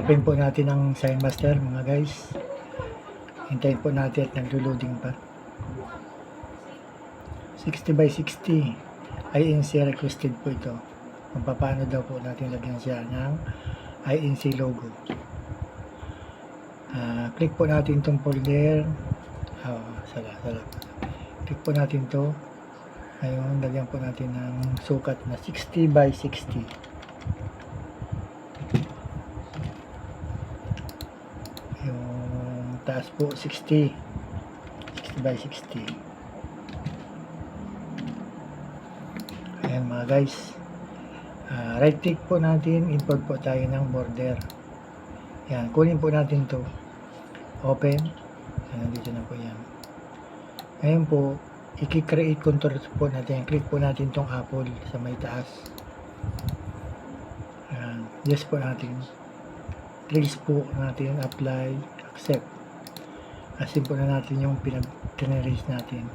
Open po natin ang Sign Master mga guys. Hintayin po natin at naglo-loading pa. 60 by 60 INC requested po ito. Kung paano daw po natin lagyan siya ng INC logo. Click po natin itong folder. Click po natin to. Ngayon, lagyan po natin ng sukat na 60 by 60. Yung taas po 60 by 60. Ayan mga guys. Right click po natin, import po tayo ng border. Yan, kunin po natin to. Open. Ayan, nandito na po yan. Ngayon po, i-create contour po natin. Click po natin tong apple sa may taas. Ayan, yes po natin. Place po natin, apply, accept. Asin po na natin yung pinag-generate natin.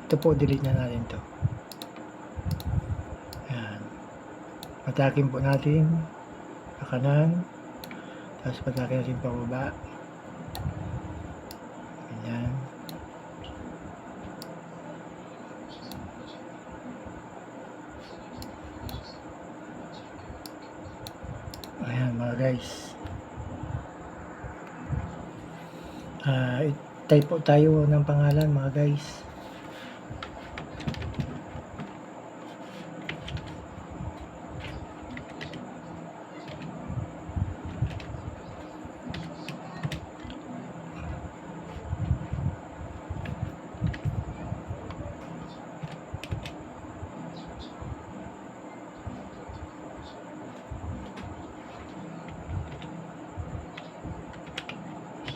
Ito po, delete na natin to. Ayan. Patakin po natin sa kanan. Tapos patakin natin pababa. Ayan. Ayan mga guys. Type po tayo ng pangalan mga guys.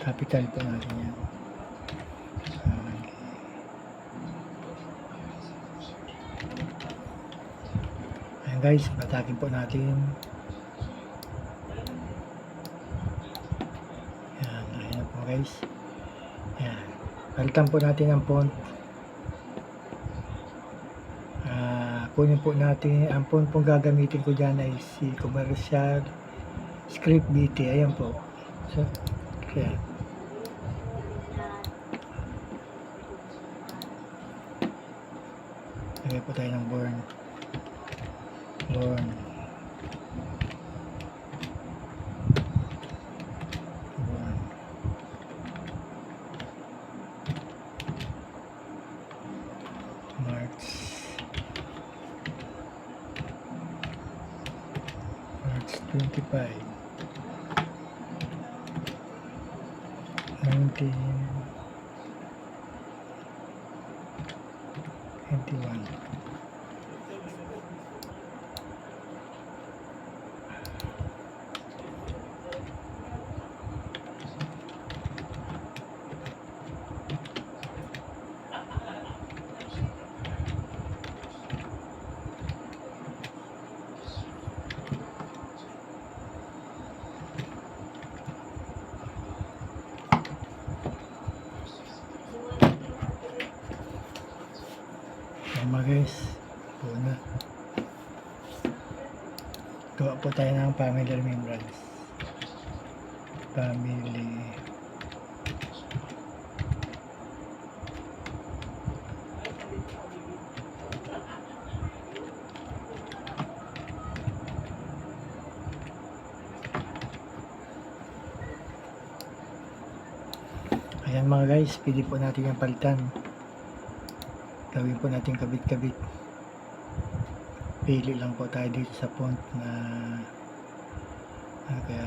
Capital po natin yan. Ayan guys, patakin po natin. Ayan, ayan po guys. Ayan, palitan po natin ang font. Kunin po natin, ang font pong gagamitin ko dyan ay si Commercial Script BT. Ayan po. So, kaya lagay po tayo ng born March 25 1921. Mga guys, una gawa po tayo ng family remembrance. Ayan mga guys, pili po natin yung palitan. Gawin po natin kabit-kabit. Pili lang po tayo dito sa font na kaya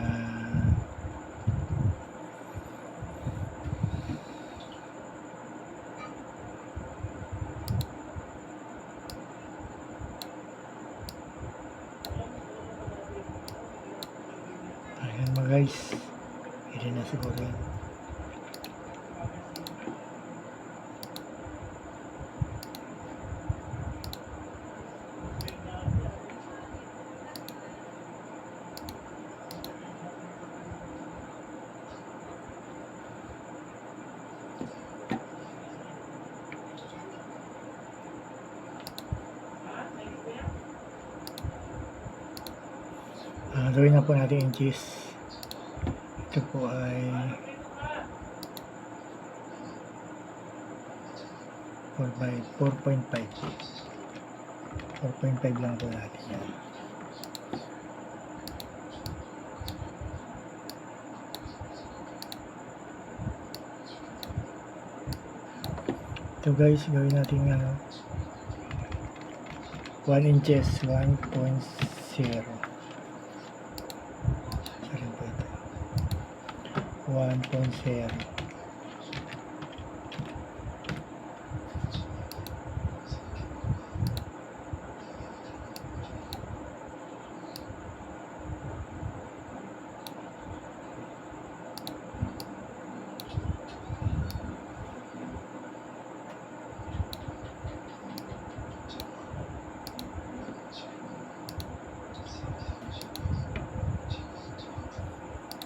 ayan mga guys, pili na siguro yan. Gawin na po natin inches. Ito po ay 4.5 lang po natin yan. Ito guys, gawin natin 1 inches 1.0. Sorry po ito. 1.0.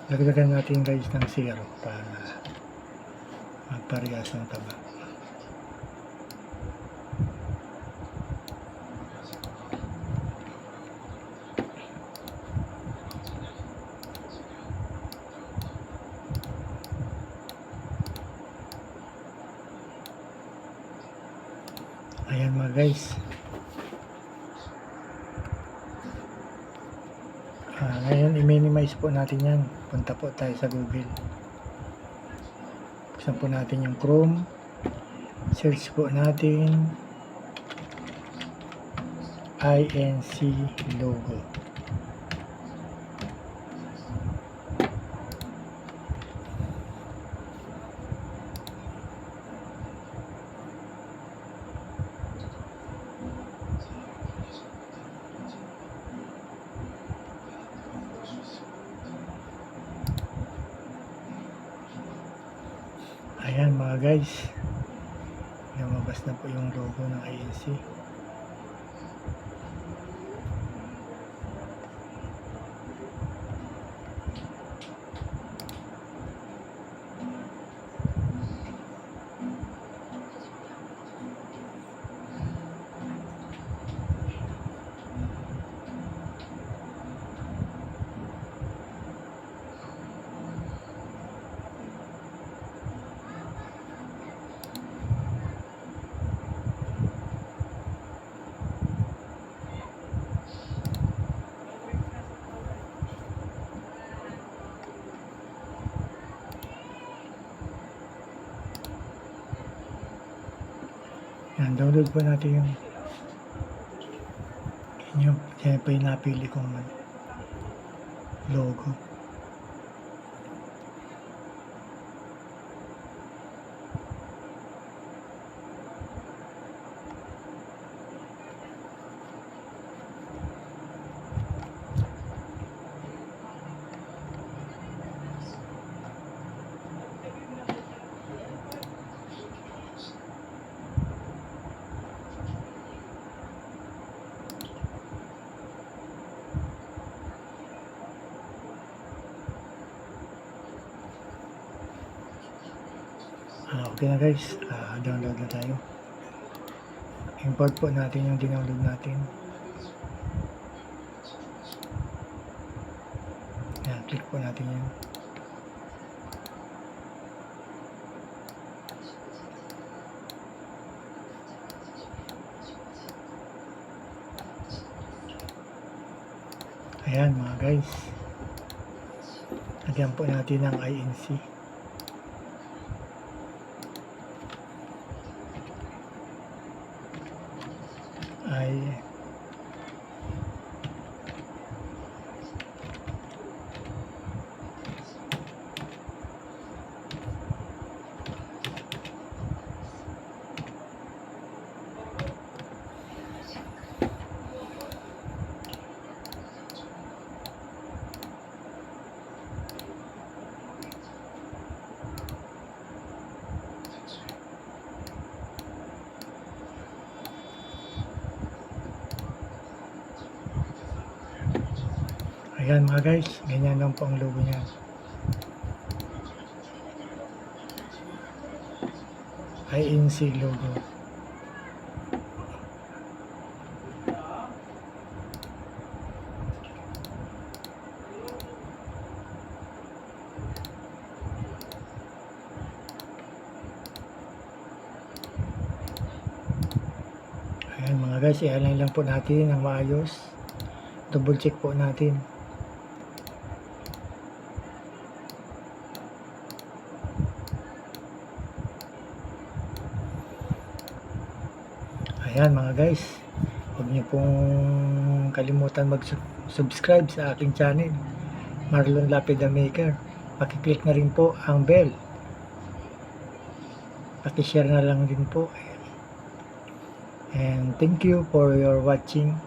Lagdagan natin guys ng 0 para magparehas ng taba. Ayan mga guys. Ngayon i-minimize po natin yan. Punta po tayo sa Google. Buksan po natin yung Chrome. Search po natin INC logo. Ayan mga guys, lumabas na po yung logo ng INC. Yan, download po natin yung yan po yung napili kong logo. Okay na guys, download na tayo. Import po natin yung dinownload natin. Yan, click po natin yan. Ayan mga guys, lagyan po natin ang INC. Ayan mga guys, ganyan lang po ang logo niya. INC logo. Ayan mga guys, i-align lang po natin ng maayos. Double check po natin. Ayan mga guys, huwag niyo pong kalimutan mag-subscribe sa aking channel, Marlon Lapida Maker. Pakiclick na rin po ang bell. Pakishare na lang din po. And thank you for your watching.